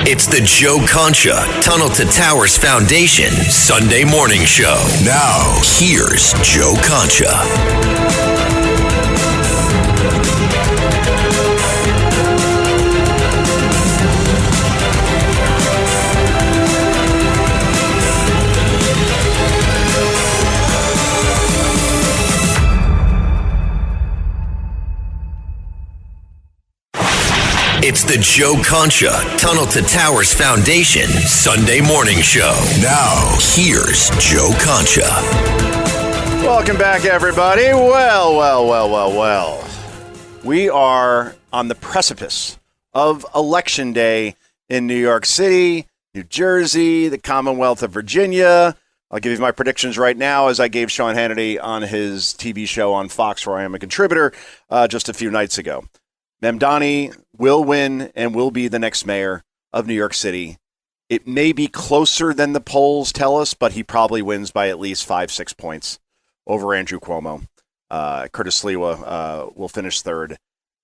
It's the Joe Concha Tunnel to Towers Foundation Sunday morning show. Now, here's Joe Concha. It's the Joe Concha Tunnel to Towers Foundation Sunday morning show. Now, here's Joe Concha. Welcome back, everybody. Well. We are on the precipice of Election Day in New York City, New Jersey, the Commonwealth of Virginia. I'll give you my predictions right now, as I gave Sean Hannity on his TV show on Fox, where I am a contributor, just a few nights ago. Mamdani will win and will be the next mayor of New York City. It may be closer than the polls tell us, but he probably wins by at least 5-6 points over Andrew Cuomo. Curtis Sliwa will finish third.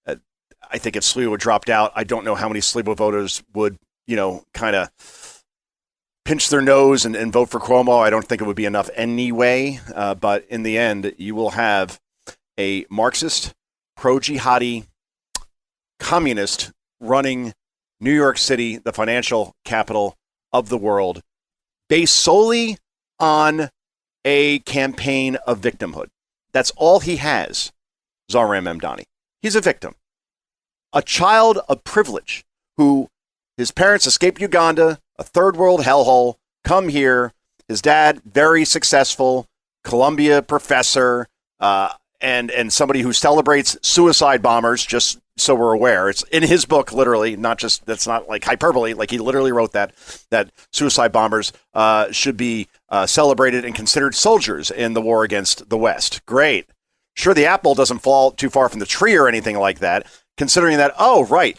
I think if Sliwa dropped out, I don't know how many Sliwa voters would, kind of pinch their nose and vote for Cuomo. I don't think it would be enough anyway. But in the end, you will have a Marxist, pro-jihadi, communist running New York City, the financial capital of the world, based solely on a campaign of victimhood. That's all he has, Zohran Mamdani. He's a victim, a child of privilege who his parents escaped Uganda, a third world hellhole, come here. His dad, very successful, Columbia professor, and somebody who celebrates suicide bombers, just so we're aware. It's in his book, literally, that's not like hyperbole, like he literally wrote that suicide bombers should be celebrated and considered soldiers in the war against the West. Great. Sure, the apple doesn't fall too far from the tree or anything like that, considering that,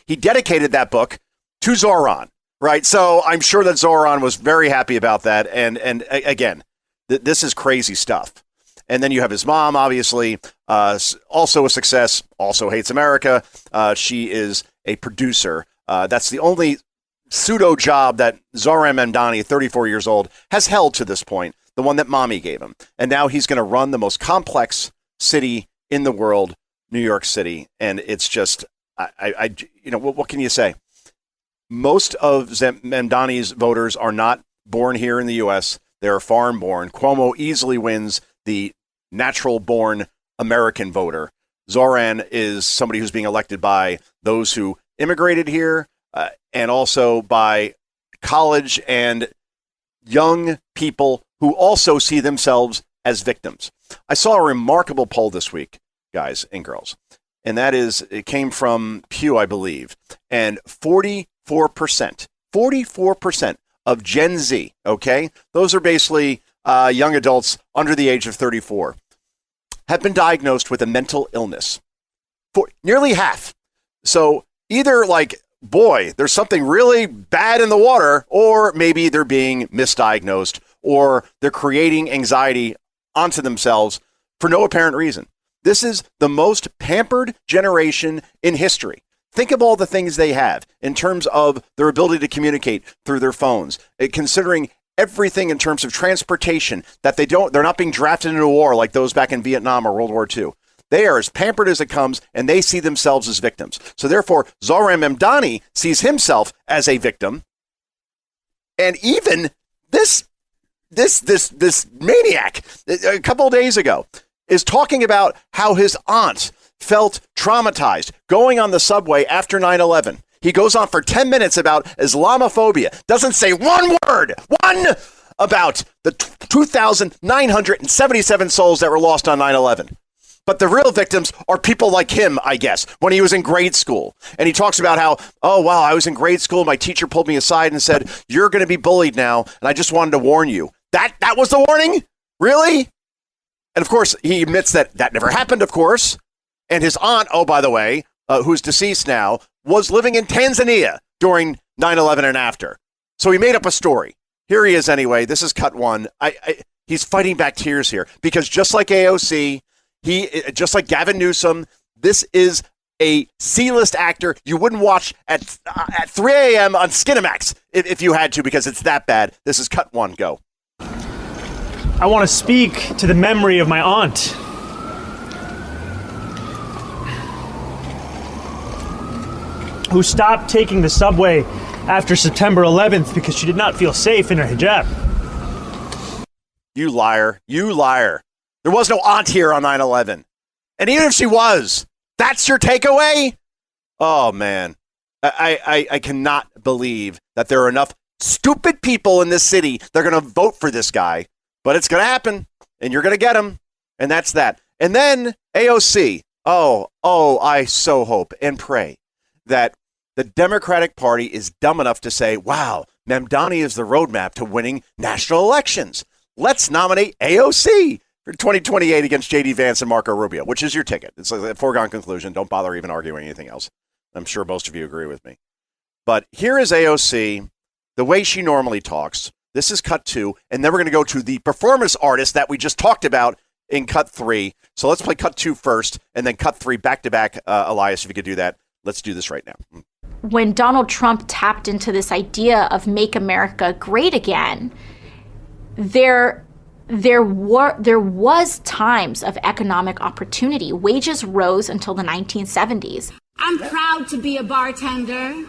he dedicated that book to Zohran, right? So I'm sure that Zohran was very happy about that. And again, this is crazy stuff. And then you have his mom, obviously, also a success, also hates America. She is a producer. That's the only pseudo job that Zohran Mamdani, 34 years old, has held to this point, the one that mommy gave him. And now he's going to run the most complex city in the world, New York City. And it's just, what can you say? Most of Mamdani's voters are not born here in the U.S. They're foreign born. Cuomo easily wins the natural-born American voter. Zohran is somebody who's being elected by those who immigrated here and also by college and young people who also see themselves as victims. I saw a remarkable poll this week, guys and girls, and that is, it came from Pew, I believe, and 44% of Gen Z, okay? Those are basically young adults under the age of 34, have been diagnosed with a mental illness. For nearly half. So either there's something really bad in the water, or maybe they're being misdiagnosed, or they're creating anxiety onto themselves for no apparent reason. This is the most pampered generation in history. Think of all the things they have in terms of their ability to communicate through their phones, considering everything in terms of transportation, that they're not being drafted into a war like those back in Vietnam or World War II. They are as pampered as it comes, and they see themselves as victims. So therefore, Zohran Mamdani sees himself as a victim. And even this maniac, a couple of days ago, is talking about how his aunt felt traumatized going on the subway after 9/11. He goes on for 10 minutes about Islamophobia, doesn't say one word about the 2,977 souls that were lost on 9/11. But the real victims are people like him, I guess, when he was in grade school. And he talks about how, I was in grade school. My teacher pulled me aside and said, you're going to be bullied now. And I just wanted to warn you. That was the warning? Really? And of course, he admits that never happened, of course. And his aunt, by the way, who's deceased now, was living in Tanzania during 9/11 and after. So he made up a story. Here he is anyway. This is cut one. He's fighting back tears here because just like AOC, just like Gavin Newsom, this is a C-list actor you wouldn't watch at 3 a.m. on Skinamax if you had to, because it's that bad. This is cut one. Go. I want to speak to the memory of my aunt. Who stopped taking the subway after September 11th because she did not feel safe in her hijab. You liar. You liar. There was no aunt here on 9/11. And even if she was, that's your takeaway? Oh, man. I cannot believe that there are enough stupid people in this city that are going to vote for this guy. But it's going to happen, and you're going to get him. And that's that. And then AOC. Oh, I so hope and pray that the Democratic Party is dumb enough to say, wow, Mamdani is the roadmap to winning national elections. Let's nominate AOC for 2028 against J.D. Vance and Marco Rubio, which is your ticket. It's a foregone conclusion. Don't bother even arguing anything else. I'm sure most of you agree with me. But here is AOC, the way she normally talks. This is cut 2, and then we're going to go to the performance artist that we just talked about in cut 3. So let's play cut 2 first, and then cut 3 back-to-back. Elias, if you could do that. Let's do this right now. When Donald Trump tapped into this idea of make America great again, there was times of economic opportunity. Wages rose until the 1970s. I'm proud to be a bartender.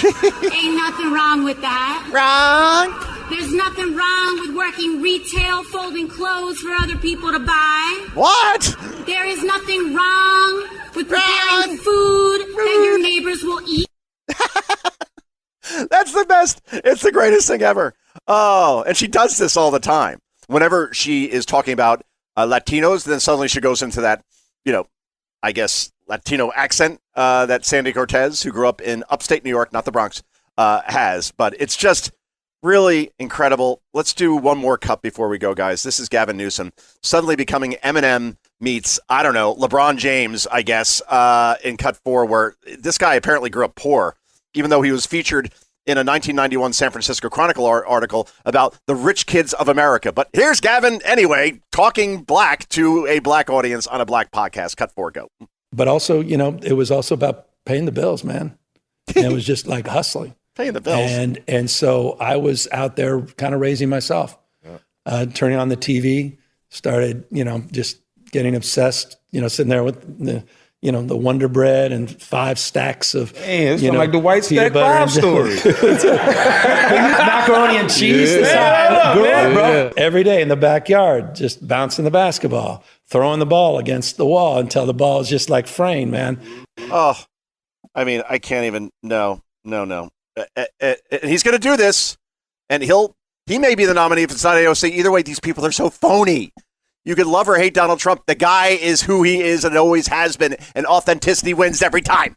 Ain't nothing wrong with that. Wrong. There's nothing wrong with working retail, folding clothes for other people to buy. What? There is nothing wrong with preparing food that your neighbors will eat. That's the best. It's the greatest thing ever. Oh, and she does this all the time. Whenever she is talking about Latinos, then suddenly she goes into that, I guess, Latino accent that Sandy Cortez, who grew up in upstate New York, not the Bronx, has. But it's just really incredible. Let's do one more cut before we go, guys. This is Gavin Newsom suddenly becoming Eminem meets, I don't know, LeBron James, I guess, in cut 4, where this guy apparently grew up poor, even though he was featured in a 1991 San Francisco Chronicle article about the rich kids of America. But here's Gavin, anyway, talking black to a black audience on a black podcast. Cut 4, go. But also, it was also about paying the bills, man. And it was just like hustling. Paying the bills. And so I was out there kind of raising myself, turning on the TV, started, just getting obsessed, sitting there with the Wonder Bread and 5 stacks of, it's like the White Stack 5 story. Macaroni and cheese. Bro. Every day in the backyard, just bouncing the basketball, throwing the ball against the wall until the ball is just like fraying, man. Oh, I mean, I can't even, no. He's going to do this, and he may be the nominee if it's not AOC. Either way, these people are so phony. You could love or hate Donald Trump. The guy is who he is and always has been, and authenticity wins every time.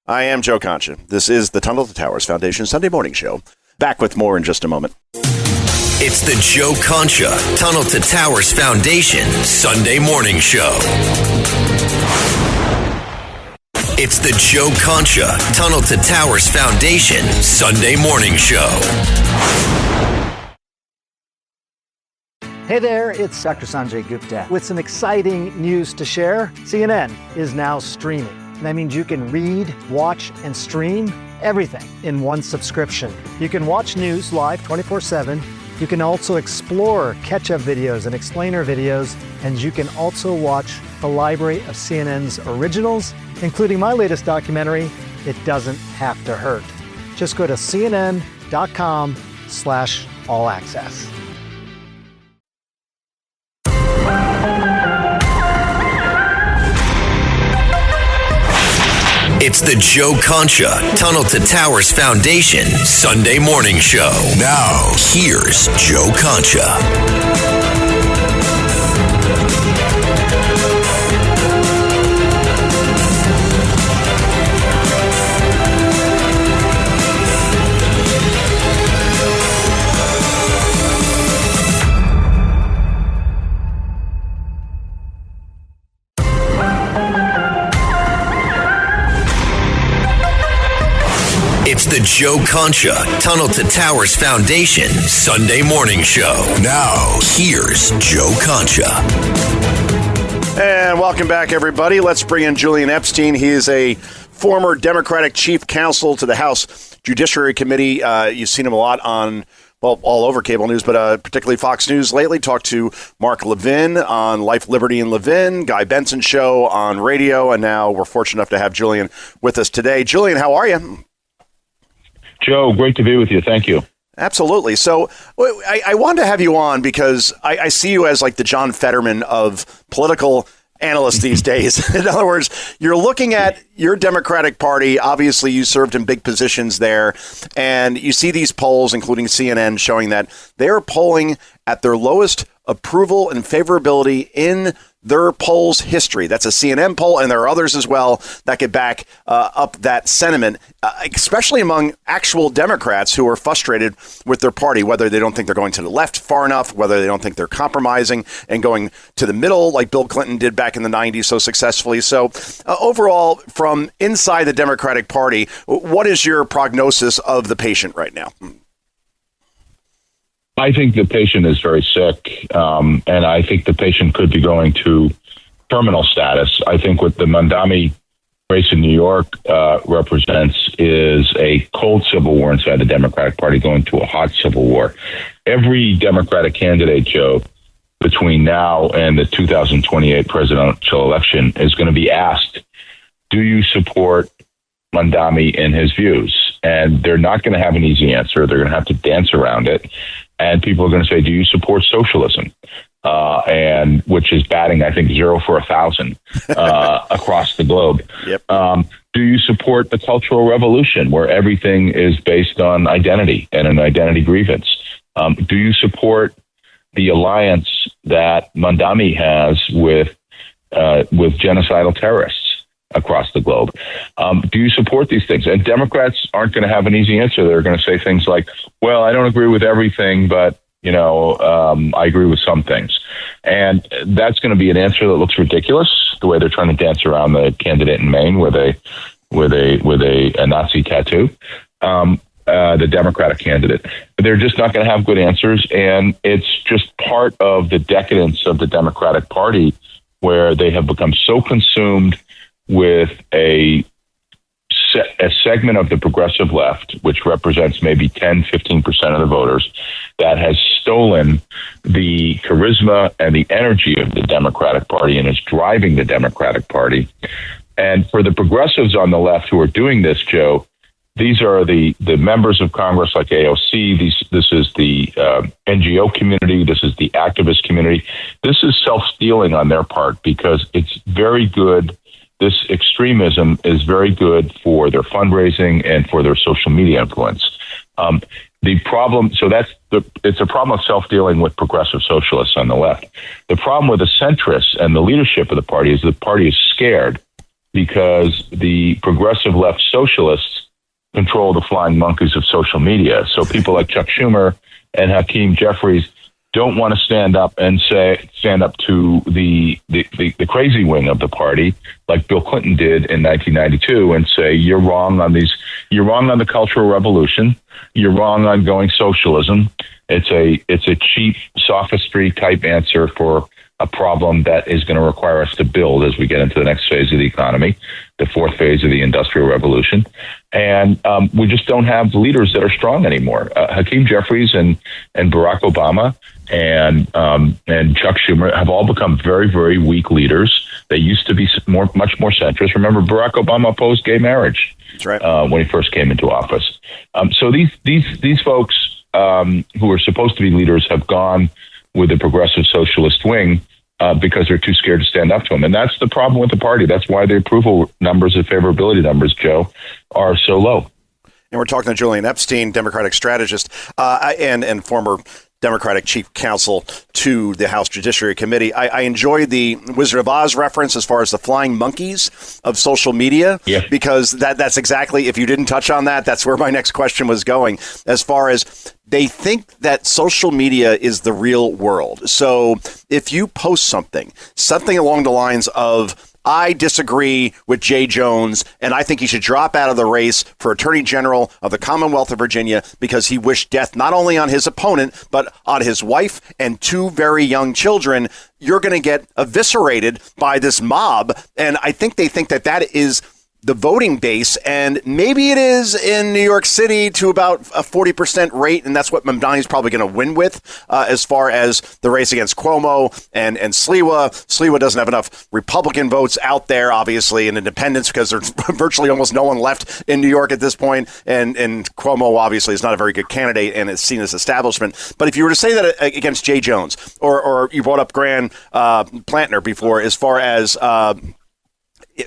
I am Joe Concha. This is the Tunnel to Towers Foundation Sunday Morning Show. Back with more in just a moment. It's the Joe Concha Tunnel to Towers Foundation Sunday Morning Show. It's the Joe Concha Tunnel to Towers Foundation Sunday Morning Show. Hey there, it's Dr. Sanjay Gupta with some exciting news to share. CNN is now streaming. That means you can read, watch, and stream everything in one subscription. You can watch news live 24/7. You can also explore catch-up videos and explainer videos, and you can also watch the library of CNN's originals, including my latest documentary, It Doesn't Have to Hurt. Just go to cnn.com/all access. It's the Joe Concha Tunnel to Towers Foundation Sunday Morning Show. Now, here's Joe Concha. It's the Joe Concha Tunnel to Towers Foundation Sunday Morning Show. Now, here's Joe Concha. And welcome back, everybody. Let's bring in Julian Epstein. He is a former Democratic chief counsel to the House Judiciary Committee. You've seen him a lot on, well, all over cable news, but particularly Fox News lately. Talked to Mark Levin on Life, Liberty, and Levin, Guy Benson show on radio, and now we're fortunate enough to have Julian with us today. Julian, how are you? Joe, great to be with you. Thank you. Absolutely. So I wanted to have you on because I see you as like the John Fetterman of political analysts these days. In other words, you're looking at your Democratic Party. Obviously, you served in big positions there, and you see these polls, including CNN, showing that they're polling at their lowest approval and favorability in their polls history. That's a CNN poll, and there are others as well that could back up that sentiment, especially among actual Democrats who are frustrated with their party, whether they don't think they're going to the left far enough, whether they don't think they're compromising and going to the middle like Bill Clinton did back in the 90s so successfully. So overall, from inside the Democratic Party, what is your prognosis of the patient right now? I think the patient is very sick, and I think the patient could be going to terminal status. I think what the Mamdani race in New York represents is a cold civil war inside the Democratic Party going to a hot civil war. Every Democratic candidate, Joe, between now and the 2028 presidential election is going to be asked, do you support Mamdani in his views? And they're not going to have an easy answer. They're going to have to dance around it. And people are going to say, do you support socialism? And which is batting, I think, 0 for 1,000 across the globe. Yep. Do you support the Cultural Revolution, where everything is based on identity and an identity grievance? Do you support the alliance that Mamdani has with genocidal terrorists across the globe? Do you support these things? And Democrats aren't going to have an easy answer. They're going to say things like, well, I don't agree with everything, but I agree with some things. And that's going to be an answer that looks ridiculous, the way they're trying to dance around the candidate in Maine with a Nazi tattoo, the Democratic candidate. But they're just not going to have good answers. And it's just part of the decadence of the Democratic Party, where they have become so consumed with a segment of the progressive left, which represents maybe 10, 15% of the voters, that has stolen the charisma and the energy of the Democratic Party and is driving the Democratic Party. And for the progressives on the left who are doing this, Joe, these are the members of Congress like AOC. This is the NGO community. This is the activist community. This is self-stealing on their part because it's very good. This extremism is very good for their fundraising and for their social media influence. The problem, it's a problem of self-dealing with progressive socialists on the left. The problem with the centrists and the leadership of the party is scared because the progressive left socialists control the flying monkeys of social media. So people like Chuck Schumer and Hakeem Jeffries don't want to stand up to the crazy wing of the party, like Bill Clinton did in 1992, and say, you're wrong on the Cultural Revolution, you're wrong on going socialism. It's a cheap sophistry type answer for a problem that is going to require us to build as we get into the next phase of the economy, the fourth phase of the Industrial Revolution. And we just don't have leaders that are strong anymore. Hakeem Jeffries and Barack Obama and Chuck Schumer have all become very, very weak leaders. They used to be much more centrist. Remember, Barack Obama opposed gay marriage. That's right. When he first came into office. So these folks who are supposed to be leaders have gone with the progressive socialist wing because they're too scared to stand up to them. And that's the problem with the party. That's why the approval numbers and favorability numbers, Joe, are so low. And we're talking to Julian Epstein, Democratic strategist and former Democratic chief counsel to the House Judiciary Committee. I enjoyed the Wizard of Oz reference as far as the flying monkeys of social media, because that's exactly, if you didn't touch on that, that's where my next question was going, as far as they think that social media is the real world. So if you post something along the lines of I disagree with Jay Jones, and I think he should drop out of the race for Attorney General of the Commonwealth of Virginia because he wished death not only on his opponent, but on his wife and 2 very young children. You're going to get eviscerated by this mob, and I think they think that that is the voting base, and maybe it is in New York City to about a 40% rate, and that's what Mamdani's probably going to win with as far as the race against Cuomo and Sliwa. Sliwa doesn't have enough Republican votes out there, obviously, and independents because there's virtually almost no one left in New York at this point, and Cuomo obviously is not a very good candidate and is seen as establishment. But if you were to say that against Jay Jones, or you brought up Graham Plantner before as far as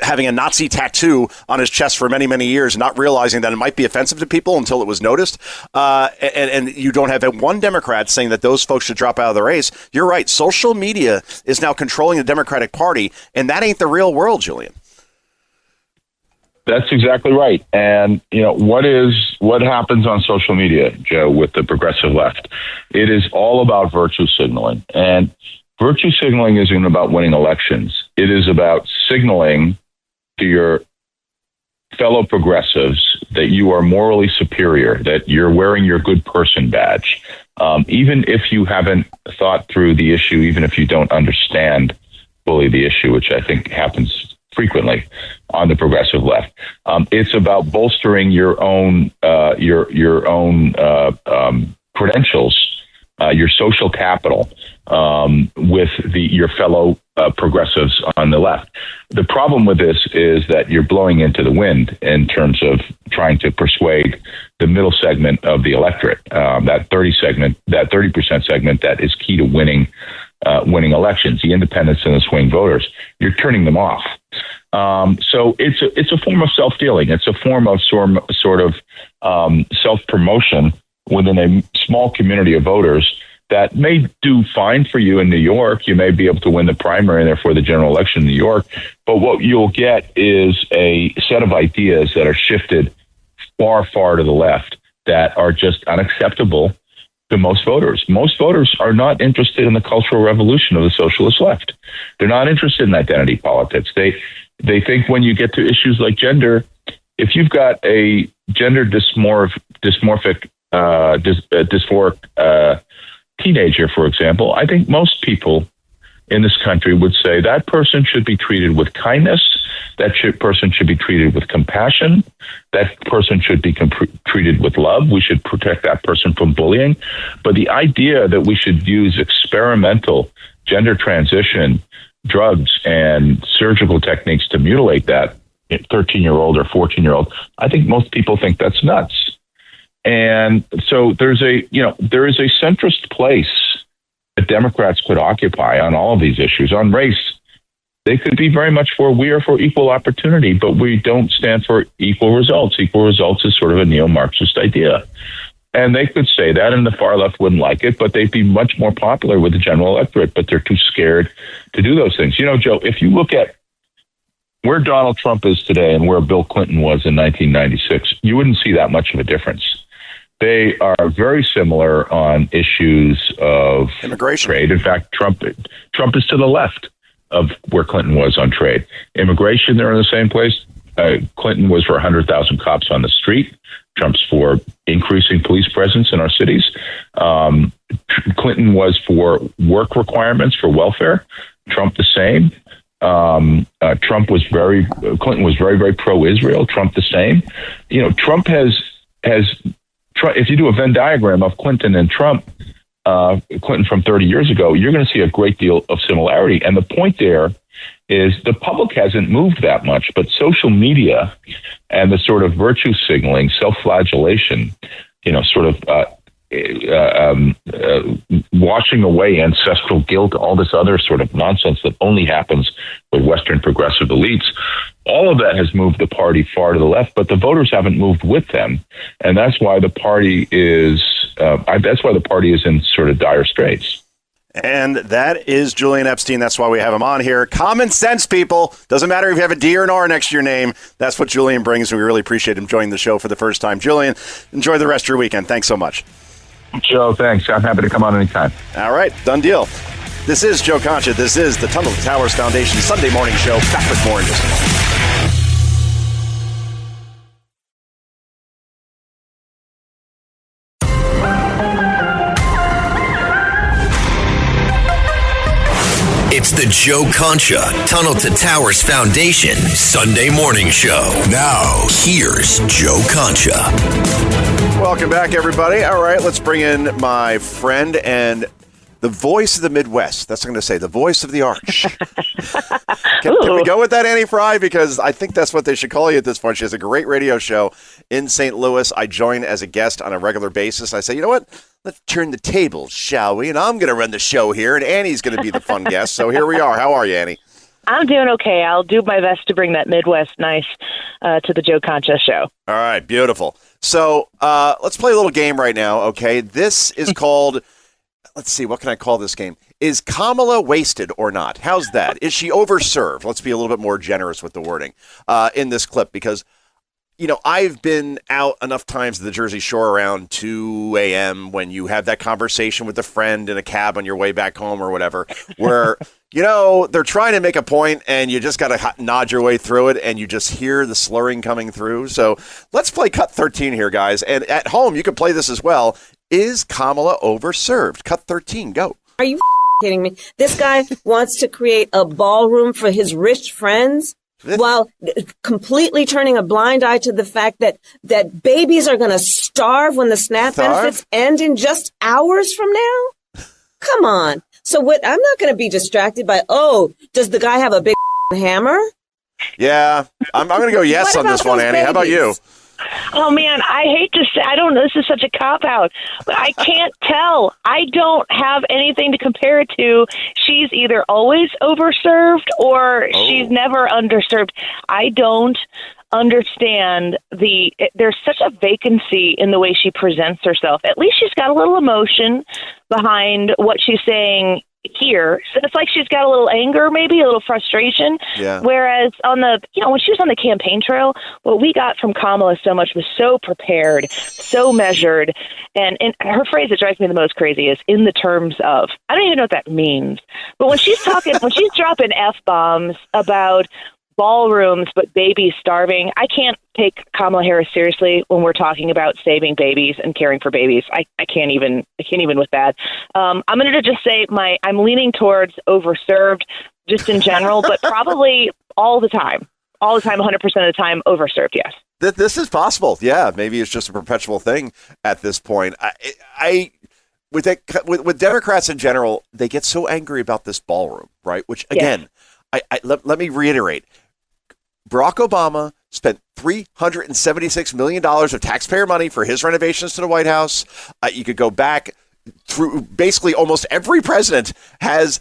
having a Nazi tattoo on his chest for many, many years, not realizing that it might be offensive to people until it was noticed. And you don't have one Democrat saying that those folks should drop out of the race. You're right. Social media is now controlling the Democratic Party, and that ain't the real world, Julian. That's exactly right. And, what happens on social media, Joe, with the progressive left? It is all about virtue signaling. And virtue signaling isn't about winning elections. It is about signaling to your fellow progressives that you are morally superior, that you're wearing your good person badge. Even if you haven't thought through the issue, even if you don't understand fully the issue, which I think happens frequently on the progressive left. It's about bolstering your own credentials, your social capital, with your fellow progressives on the left. The problem with this is that you're blowing into the wind in terms of trying to persuade the middle segment of the electorate, that 30% segment that is key to winning elections, the independents and the swing voters. You're turning them off. So it's a form of self-dealing. It's a form of sort of self-promotion within a small community of voters that may do fine for you in New York. You may be able to win the primary and therefore the general election in New York. But what you'll get is a set of ideas that are shifted far, far to the left that are just unacceptable to most voters. Most voters are not interested in the cultural revolution of the socialist left. They're not interested in identity politics. They think when you get to issues like gender, if you've got a gender dysphoric teenager, for example, I think most people in this country would say that person should be treated with kindness, person should be treated with compassion, that person should be treated with love. We should protect that person from bullying. But the idea that we should use experimental gender transition drugs and surgical techniques to mutilate that 13-year-old or 14-year-old, I think most people think that's nuts. And so there is a centrist place that Democrats could occupy on all of these issues. On race, they could be very much we are for equal opportunity, but we don't stand for equal results. Equal results is sort of a neo-Marxist idea. And they could say that, and the far left wouldn't like it, but they'd be much more popular with the general electorate, but they're too scared to do those things. Joe, if you look at where Donald Trump is today and where Bill Clinton was in 1996, you wouldn't see that much of a difference. They are very similar on issues of immigration, trade. In fact, Trump is to the left of where Clinton was on trade. Immigration, they're in the same place. Clinton was for 100,000 cops on the street. Trump's for increasing police presence in our cities. Clinton was for work requirements for welfare. Trump the same. Clinton was very, very pro-Israel. Trump the same. Trump has. If you do a Venn diagram of Clinton and Trump, Clinton from 30 years ago, you're going to see a great deal of similarity. And the point there is the public hasn't moved that much, but social media and the sort of virtue signaling, self-flagellation, washing away ancestral guilt, all this other sort of nonsense that only happens with Western progressive elites. All of that has moved the party far to the left, but the voters haven't moved with them, and that's why the party is. In sort of dire straits. And that is Julian Epstein. That's why we have him on here. Common sense, people. Doesn't matter if you have a D or an R next to your name. That's what Julian brings, and we really appreciate him joining the show for the first time. Julian, enjoy the rest of your weekend. Thanks so much. Joe, thanks. I'm happy to come on anytime. All right, done deal. This is Joe Concha. This is the Tunnel to Towers Foundation Sunday morning show. Back with more in just a moment. It's the Joe Concha Tunnel to Towers Foundation Sunday morning show. Now, here's Joe Concha. Welcome back, everybody. All right, let's bring in my friend and the voice of the Midwest. That's what I'm going to say, the voice of the Arch. Can we go with that, Annie Fry? Because I think that's what they should call you at this point. She has a great radio show in St. Louis. I join as a guest on a regular basis. I say, you know what? Let's turn the tables, shall we? And I'm going to run the show here, and Annie's going to be the fun guest. So here we are. How are you, Annie? I'm doing okay. I'll do my best to bring that Midwest nice to the Joe Concha show. All right, beautiful. So let's play a little game right now, okay? This is called, let's see, what can I call this game? Is Kamala wasted or not? How's that? Is she overserved? Let's be a little bit more generous with the wording in this clip because, you know, I've been out enough times at the Jersey Shore around 2 a.m. when you have that conversation with a friend in a cab on your way back home or whatever, where, you know, they're trying to make a point and you just got to nod your way through it and you just hear the slurring coming through. So let's play Cut 13 here, guys. And at home, you can play this as well. Is Kamala overserved? Cut 13, go. Are you kidding me? This guy wants to create a ballroom for his rich friends while completely turning a blind eye to the fact that babies are going to starve when the SNAP benefits end in just hours from now? Come on. So what? I'm not going to be distracted by, does the guy have a big hammer? Yeah, I'm going to go yes on this one, Annie. How about you? Oh, man, I hate to say, I don't know, this is such a cop-out, but I can't tell. I don't have anything to compare it to. She's either always overserved or she's never underserved. I don't understand there's such a vacancy in the way she presents herself. At least she's got a little emotion behind what she's saying here. So it's like she's got a little anger, maybe a little frustration. Yeah. Whereas when she was on the campaign trail, what we got from Kamala so much was so prepared, so measured. And her phrase that drives me the most crazy is in the terms of, I don't even know what that means. But when she's talking, when she's dropping F-bombs about ballrooms, but babies starving, I can't take Kamala Harris seriously when we're talking about saving babies and caring for babies. I can't even with that. I'm going to just say I'm leaning towards overserved just in general, but probably all the time, 100% of the time, overserved. Yes. This is possible. Yeah. Maybe it's just a perpetual thing at this point. With Democrats in general, they get so angry about this ballroom, right? Which again, let me reiterate. Barack Obama spent $376 million of taxpayer money for his renovations to the White House. You could go back through basically almost every president has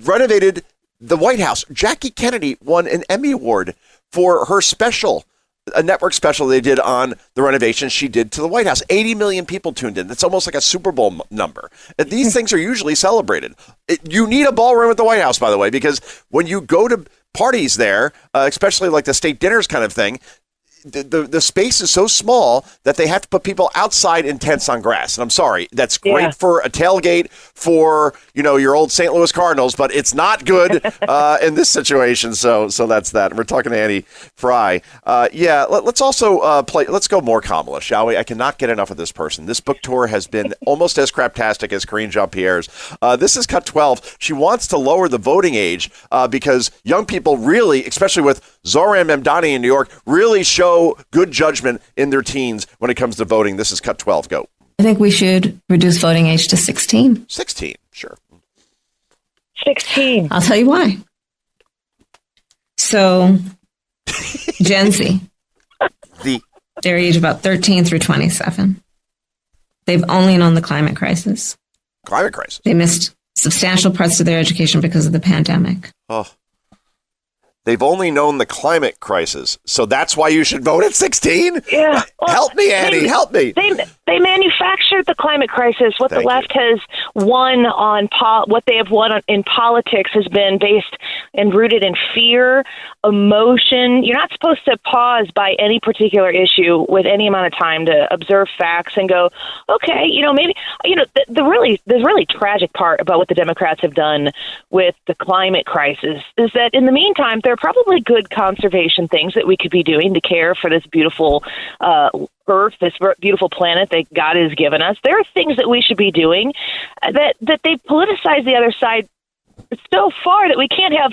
renovated the White House. Jackie Kennedy won an Emmy Award for her special, a network special they did on the renovations she did to the White House. 80 million people tuned in. That's almost like a Super Bowl number. These things are usually celebrated. You need a ballroom at the White House, by the way, because when you go to parties there, especially like the state dinners kind of thing, the space is so small that they have to put people outside in tents on grass. And I'm sorry, that's great for a tailgate for, your old St. Louis Cardinals, but it's not good in this situation. So that's that. We're talking to Annie Fry. Let's also let's go more Kamala, shall we? I cannot get enough of this person. This book tour has been almost as craptastic as Karine Jean-Pierre's. This is Cut 12. She wants to lower the voting age because young people really, especially with Zohran Mamdani in New York, really show good judgment in their teens when it comes to voting. This is Cut 12. Go. I think we should reduce voting age to 16. 16, sure. 16. I'll tell you why. So, Gen Z, they're age about 13 through 27. They've only known the climate crisis. Climate crisis. They missed substantial parts of their education because of the pandemic. Oh. They've only known the climate crisis, so that's why you should vote at 16? Yeah. Well, help me, Annie. Help me. They manufactured the climate crisis. What the left has won on what they have won in politics has been based and rooted in fear, emotion. You're not supposed to pause by any particular issue with any amount of time to observe facts and go, okay, maybe, the really tragic part about what the Democrats have done with the climate crisis is that in the meantime, there are probably good conservation things that we could be doing to care for this beautiful Earth, this beautiful planet that God has given us. There are things that we should be doing that they politicize the other side so far that we can't have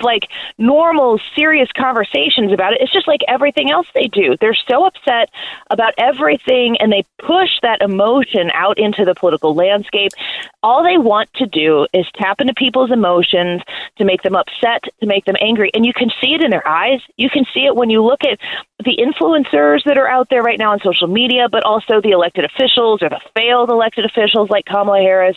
normal, serious conversations about it. It's just like everything else they do. They're so upset about everything, and they push that emotion out into the political landscape. All they want to do is tap into people's emotions to make them upset, to make them angry. And you can see it in their eyes. You can see it when you look at the influencers that are out there right now on social media, but also the elected officials or the failed elected officials like Kamala Harris.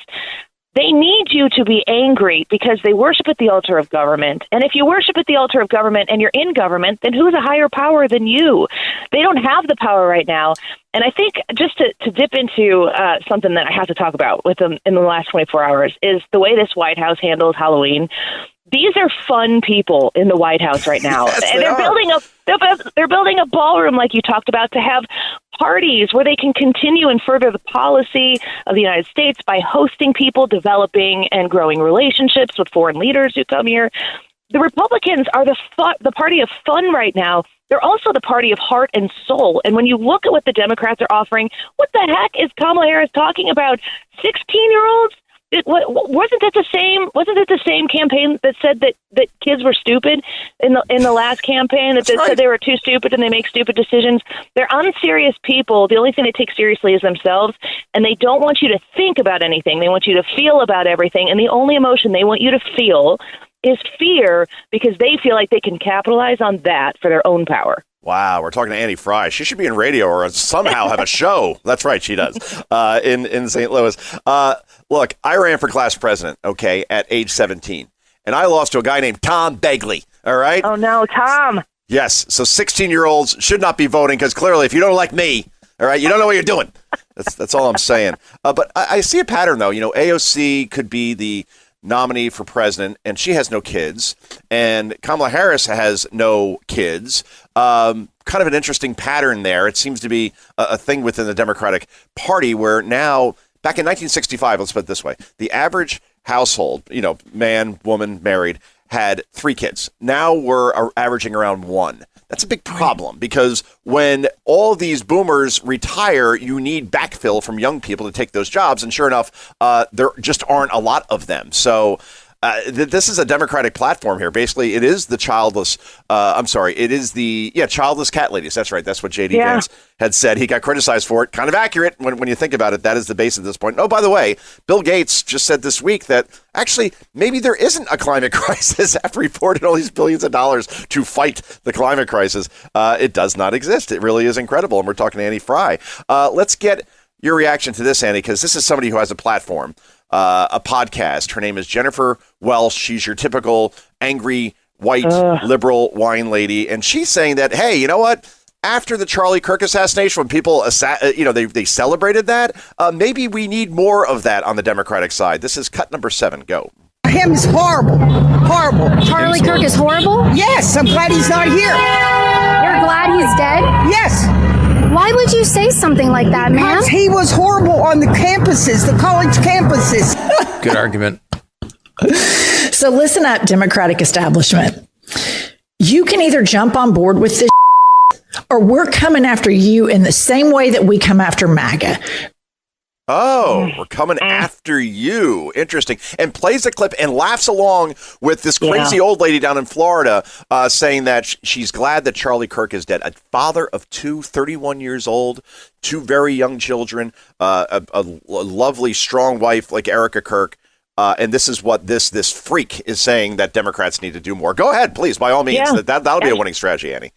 They need you to be angry because they worship at the altar of government. And if you worship at the altar of government and you're in government, then who's a higher power than you? They don't have the power right now. And I think just to dip into something that I have to talk about with them in the last 24 hours is the way this White House handles Halloween. These are fun people in the White House right now. Yes, and they're building a ballroom like you talked about to have parties where they can continue and further the policy of the United States by hosting people, developing and growing relationships with foreign leaders who come here. The Republicans are the party of fun right now. They're also the party of heart and soul. And when you look at what the Democrats are offering, what the heck is Kamala Harris talking about? 16-year-olds? Wasn't it the same campaign that said that kids were stupid in the last campaign that said they were too stupid and they make stupid decisions? They're unserious people. The only thing they take seriously is themselves, and they don't want you to think about anything. They want you to feel about everything, and the only emotion they want you to feel is fear because they feel like they can capitalize on that for their own power. Wow, we're talking to Annie Fry. She should be in radio or somehow have a show. That's right, she does, in St. Louis. Look, I ran for class president, at age 17, and I lost to a guy named Tom Begley, all right? Oh, no, Tom. Yes, so 16-year-olds should not be voting because clearly if you don't like me, all right, you don't know what you're doing. That's all I'm saying. But I see a pattern, though. AOC could be the nominee for president, and she has no kids, and Kamala Harris has no kids. Kind of an interesting pattern there. It seems to be a thing within the Democratic Party where now, back in 1965, let's put it this way, the average household, man, woman, married, had 3 kids. Now we're averaging around 1. That's a big problem because when all these boomers retire, you need backfill from young people to take those jobs. And sure enough, there just aren't a lot of them. So this is a Democratic platform here. Basically, it is the childless. It is the childless cat ladies. That's right. That's what J.D. Vance had said. He got criticized for it. Kind of accurate when you think about it. That is the base at this point. Oh, by the way, Bill Gates just said this week that actually maybe there isn't a climate crisis after he poured in all these billions of dollars to fight the climate crisis. It does not exist. It really is incredible. And we're talking to Annie Fry. Let's get your reaction to this, Annie, because this is somebody who has a platform. A podcast. Her name is Jennifer Welsh. She's your typical angry, white, liberal wine lady. And she's saying that, hey, you know what? After the Charlie Kirk assassination, when people, they celebrated that, maybe we need more of that on the Democratic side. This is cut number 7. Go. Him is horrible. Horrible. Charlie Kirk is horrible? Yes, I'm glad he's not here. You're glad he's dead? Yes. Why would you say something like that, man? Because he was horrible on the campuses, the college campuses. Good argument. So listen up, Democratic establishment. You can either jump on board with this or we're coming after you in the same way that we come after MAGA. Oh, we're coming after you. Interesting. And plays a clip and laughs along with this crazy old lady down in Florida saying that she's glad that Charlie Kirk is dead. A father of 2, 31 years old, 2 very young children, a lovely, strong wife like Erica Kirk. And this is what this freak is saying that Democrats need to do more. Go ahead, please, by all means. That'll be a winning strategy, Annie.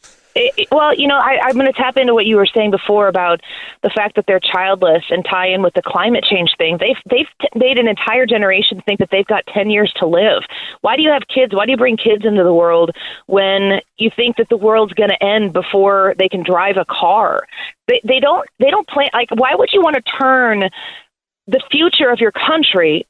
Well, I'm going to tap into what you were saying before about the fact that they're childless and tie in with the climate change thing. They've made an entire generation think that they've got 10 years to live. Why do you have kids? Why do you bring kids into the world when you think that the world's going to end before they can drive a car? They don't plan. Like, why would you want to turn the future of your country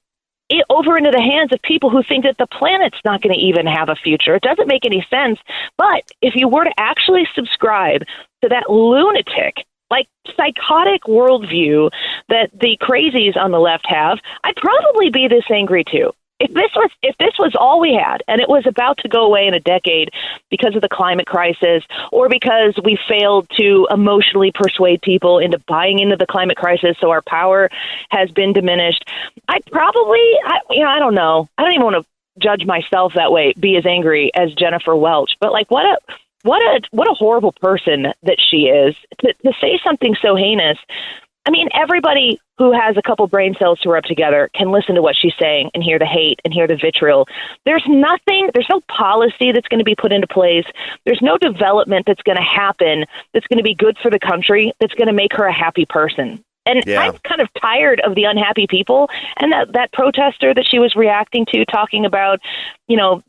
over into the hands of people who think that the planet's not going to even have a future? It doesn't make any sense. But if you were to actually subscribe to that lunatic, like psychotic worldview that the crazies on the left have, I'd probably be this angry too. If this was all we had, and it was about to go away in a decade because of the climate crisis, or because we failed to emotionally persuade people into buying into the climate crisis, so our power has been diminished, I'd probably, I don't know. I don't even want to judge myself that way, be as angry as Jennifer Welch. But like, what a horrible person that she is to say something so heinous. I mean, everybody who has a couple brain cells to rub together can listen to what she's saying and hear the hate and hear the vitriol. There's no policy that's going to be put into place. There's no development that's going to happen that's going to be good for the country, that's going to make her a happy person. And I'm kind of tired of the unhappy people. And that protester that she was reacting to, talking about,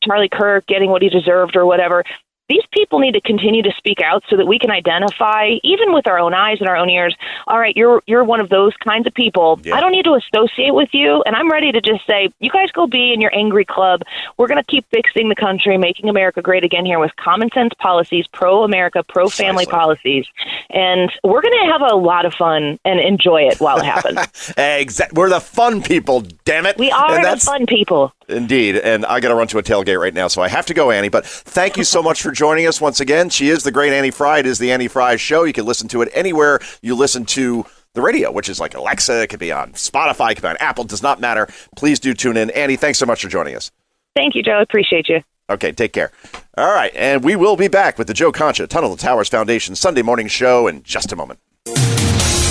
Charlie Kirk getting what he deserved or whatever. These people need to continue to speak out so that we can identify, even with our own eyes and our own ears, all right, you're one of those kinds of people. Yeah. I don't need to associate with you, and I'm ready to just say, you guys go be in your angry club. We're going to keep fixing the country, making America great again here with common sense policies, pro-America, pro-family policies, and we're going to have a lot of fun and enjoy it while it happens. Exactly. We're the fun people, damn it. We are the fun people. Indeed, and I got to run to a tailgate right now, so I have to go, Annie. But thank you so much for joining us once again. She is the great Annie Fry. It is the Annie Fry Show. You can listen to it anywhere you listen to the radio, which is like Alexa. It could be on Spotify. It could be on Apple. Does not matter. Please do tune in. Annie, thanks so much for joining us. Thank you, Joe. I appreciate you. Okay, take care. All right, and we will be back with the Joe Concha Tunnel to Towers Foundation Sunday morning show in just a moment.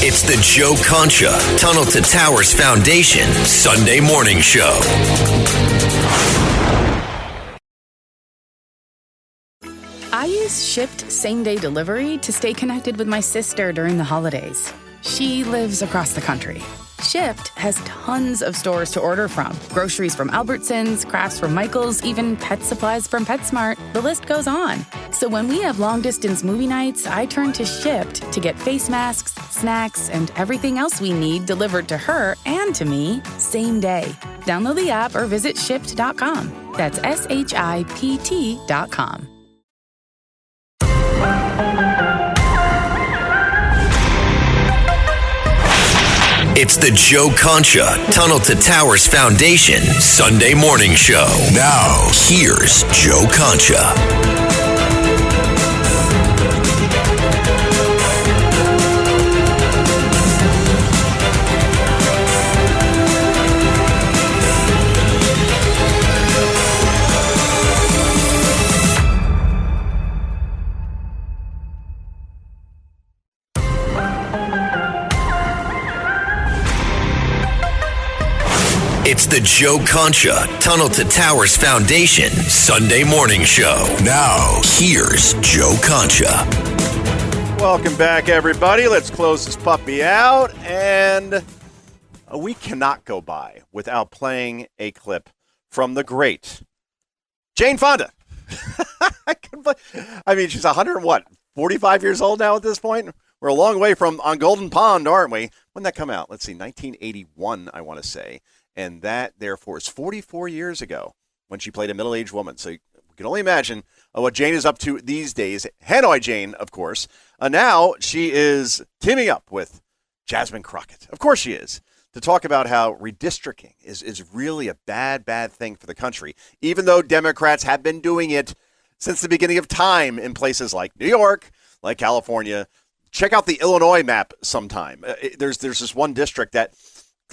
It's the Joe Concha Tunnel to Towers Foundation Sunday morning show. I use Shipt same-day delivery to stay connected with my sister during the holidays. She lives across the country. Shipt has tons of stores to order from. Groceries from Albertsons, crafts from Michael's, even pet supplies from PetSmart. The list goes on. So when we have long-distance movie nights, I turn to Shipt to get face masks, snacks, and everything else we need delivered to her and to me same day. Download the app or visit Shipt.com. That's SHIPT.com. It's the Joe Concha Tunnel to Towers Foundation Sunday morning show. Now, here's Joe Concha. It's the Joe Concha Tunnel to Towers Foundation Sunday morning show. Now, here's Joe Concha. Welcome back, everybody. Let's close this puppy out. And a week cannot go by without playing a clip from the great Jane Fonda. I mean, she's 45 years old now at this point? We're a long way from On Golden Pond, aren't we? When did that come out? Let's see, 1981, I want to say. And that, therefore, is 44 years ago when she played a middle-aged woman. So you can only imagine what Jane is up to these days. Hanoi Jane, of course. Now she is teaming up with Jasmine Crockett. Of course she is. To talk about how redistricting is really a bad thing for the country, even though Democrats have been doing it since the beginning of time in places like New York, like California. Check out the Illinois map sometime. There's this one district that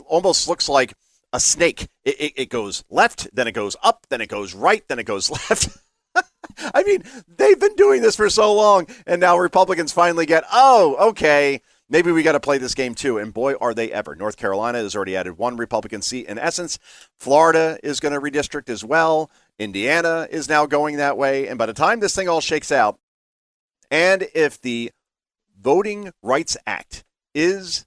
almost looks like a snake. It goes left, then it goes up, then it goes right, then it goes left. I mean, they've been doing this for so long, and now Republicans finally get, okay, maybe we got to play this game too. And boy, are they ever. North Carolina has already added one Republican seat in essence. Florida is going to redistrict as well. Indiana is now going that way. And by the time this thing all shakes out, And if the Voting Rights Act is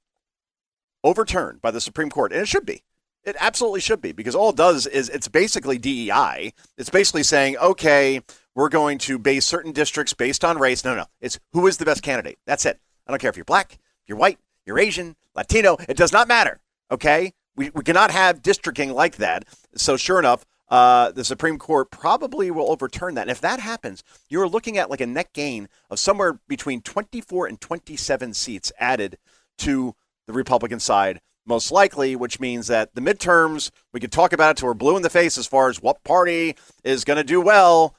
overturned by the Supreme Court, and it should be, it absolutely should be, because all it does is it's basically DEI. It's basically saying, okay, we're going to base certain districts based on race. No. It's who is the best candidate. That's it. I don't care if you're black, you're white, you're Asian, Latino. It does not matter. Okay? We cannot have districting like that. So sure enough, the Supreme Court probably will overturn that. And if that happens, you're looking at like a net gain of somewhere between 24 and 27 seats added to the Republican side, most likely, which means that the midterms, we could talk about it till we're blue in the face as far as what party is going to do well.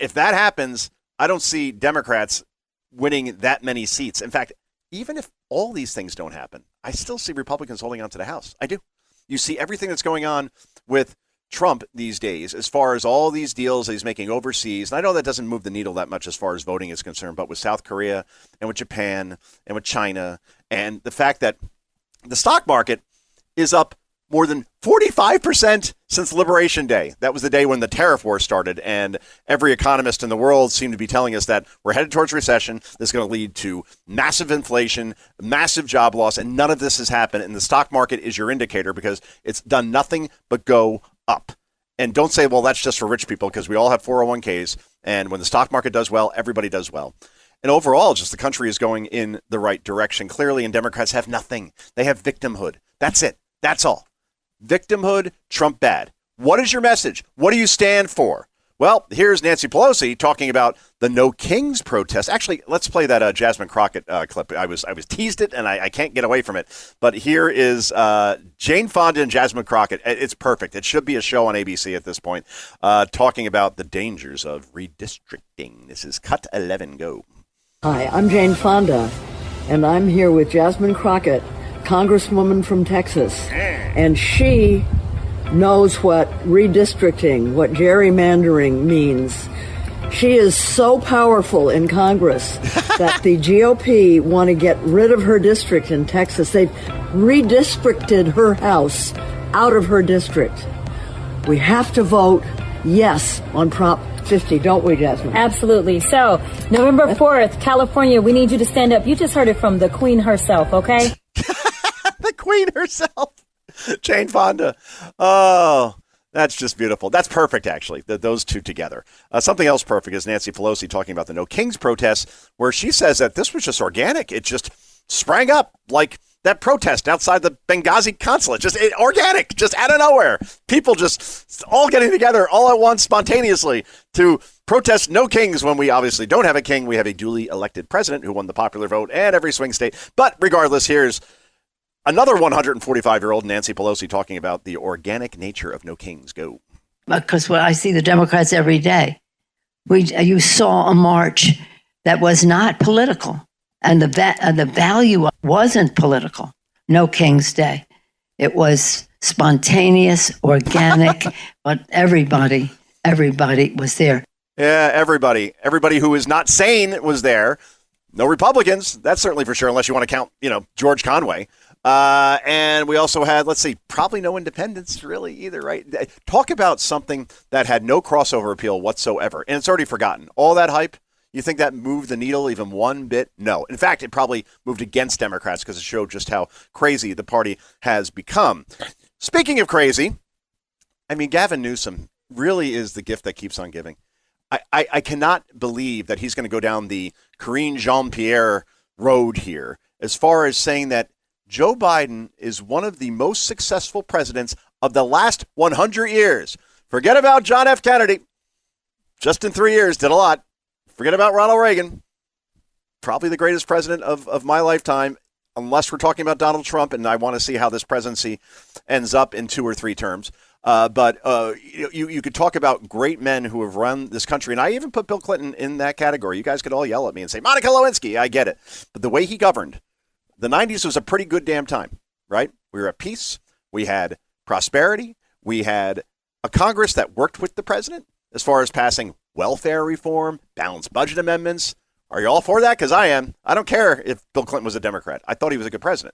If that happens, I don't see Democrats winning that many seats. In fact, even if all these things don't happen, I still see Republicans holding on to the House. I do. You see everything that's going on with Trump these days, as far as all these deals that he's making overseas. And I know that doesn't move the needle that much as far as voting is concerned, but with South Korea and with Japan and with China, and the fact that the stock market is up more than 45% since Liberation Day. That was the day when the tariff war started, and every economist in the world seemed to be telling us that we're headed towards recession. This is going to lead to massive inflation, massive job loss, and none of this has happened. And the stock market is your indicator because it's done nothing but go up. And don't say, well, that's just for rich people, because we all have 401ks, and when the stock market does well, everybody does well. And overall, just the country is going in the right direction, clearly, and Democrats have nothing. They have victimhood. That's it. That's all. Victimhood, Trump bad. What is your message? What do you stand for? Well, here's Nancy Pelosi talking about the No Kings protest. Actually, let's play that Jasmine Crockett clip. I was teased it, and I can't get away from it. But here is Jane Fonda and Jasmine Crockett. It's perfect. It should be a show on ABC at this point, talking about the dangers of redistricting. This is Cut 11. Go. Hi, I'm Jane Fonda, and I'm here with Jasmine Crockett, Congresswoman from Texas, and she knows what redistricting, what gerrymandering means. She is so powerful in Congress that the GOP want to get rid of her district in Texas. They've redistricted her house out of her district. We have to vote yes on Prop 50, don't we, Jasmine? Absolutely. So, November 4th, California, we need you to stand up. You just heard it from the Queen herself, okay? The Queen herself, Jane Fonda. Oh, that's just beautiful. That's perfect, actually, those two together. Something else perfect is Nancy Pelosi talking about the No Kings protests, where she says that this was just organic. It just sprang up like that protest outside the Benghazi consulate. Just organic, just out of nowhere. People just all getting together all at once spontaneously to protest No Kings when we obviously don't have a king. We have a duly elected president who won the popular vote and every swing state. But regardless, here's another 145-year-old Nancy Pelosi talking about the organic nature of No Kings. Go. Because I see the Democrats every day. You saw a march that was not political, and the value wasn't political. No King's Day. It was spontaneous, organic, but everybody was there. Yeah, everybody who is not sane was there. No Republicans, that's certainly for sure, unless you want to count, George Conway. And we also had, let's see, probably no independents really either, right? Talk about something that had no crossover appeal whatsoever, and it's already forgotten. All that hype, you think that moved the needle even one bit? No. In fact, it probably moved against Democrats because it showed just how crazy the party has become. Speaking of crazy, Gavin Newsom really is the gift that keeps on giving. I cannot believe that he's going to go down the Karine Jean-Pierre road here as far as saying that Joe Biden is one of the most successful presidents of the last 100 years. Forget about John F. Kennedy. Just in 3 years, did a lot. Forget about Ronald Reagan. Probably the greatest president of my lifetime, unless we're talking about Donald Trump, and I want to see how this presidency ends up in 2 or 3 terms. But you could talk about great men who have run this country, and I even put Bill Clinton in that category. You guys could all yell at me and say, Monica Lewinsky, I get it. But the way he governed, the 90s was a pretty good damn time, right? We were at peace. We had prosperity. We had a Congress that worked with the president as far as passing welfare reform, balanced budget amendments. Are you all for that? Because I am. I don't care if Bill Clinton was a Democrat. I thought he was a good president.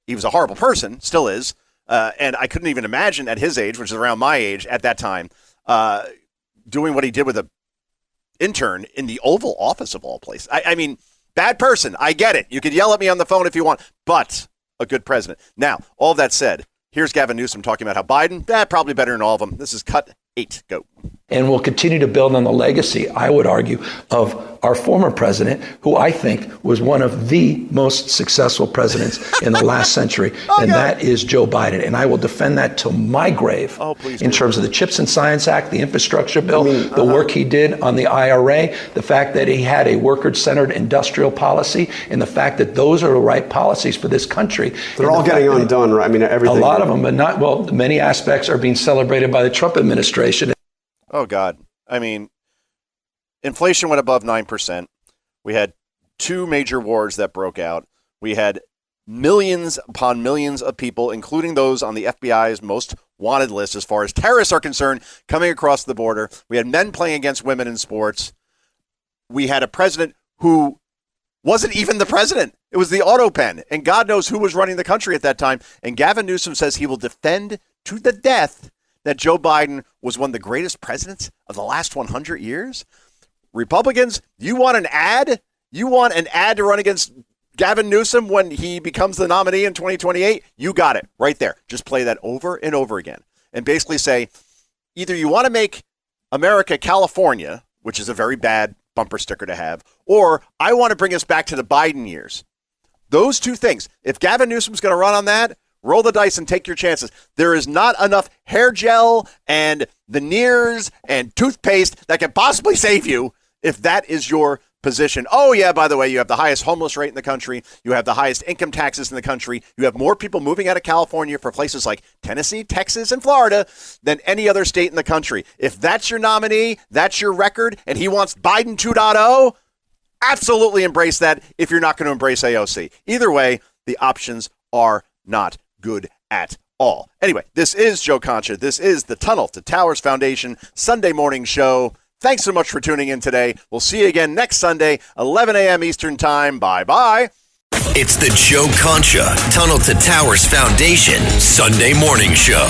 He was a horrible person, still is. And I couldn't even imagine at his age, which is around my age at that time, doing what he did with intern in the Oval Office of all places. I mean, bad person. I get it. You could yell at me on the phone if you want, but a good president. Now, all that said, here's Gavin Newsom talking about how Biden, probably better than all of them. This is cut 8. Go. And we'll continue to build on the legacy, I would argue, of our former president, who I think was one of the most successful presidents in the last century, and that is Joe Biden. And I will defend that till my grave in terms of the CHIPS and Science Act, the infrastructure bill, the work he did on the IRA, the fact that he had a worker-centered industrial policy, and the fact that those are the right policies for this country. They're all getting undone, right? I mean, everything. A lot of them, but not, well, many aspects are being celebrated by the Trump administration. Oh, God. I mean, inflation went above 9%. We had 2 major wars that broke out. We had millions upon millions of people, including those on the FBI's most wanted list as far as terrorists are concerned, coming across the border. We had men playing against women in sports. We had a president who wasn't even the president. It was the auto pen. And God knows who was running the country at that time. And Gavin Newsom says he will defend to the death that Joe Biden was one of the greatest presidents of the last 100 years. Republicans, you want an ad? You want an ad to run against Gavin Newsom when he becomes the nominee in 2028? You got it right there. Just play that over and over again and basically say, either you want to make America California, which is a very bad bumper sticker to have, or I want to bring us back to the Biden years. Those two things. If Gavin Newsom's going to run on that, roll the dice and take your chances. There is not enough hair gel and veneers and toothpaste that can possibly save you if that is your position. Oh, yeah, by the way, you have the highest homeless rate in the country. You have the highest income taxes in the country. You have more people moving out of California for places like Tennessee, Texas, and Florida than any other state in the country. If that's your nominee, that's your record, and he wants Biden 2.0, absolutely embrace that if you're not going to embrace AOC. Either way, the options are not good at all. Anyway, this is Joe Concha. This is the Tunnel to Towers Foundation Sunday morning show. Thanks so much for tuning in today. We'll see you again next Sunday, 11 a.m. Eastern Time. Bye-bye. It's the Joe Concha Tunnel to Towers Foundation Sunday morning show.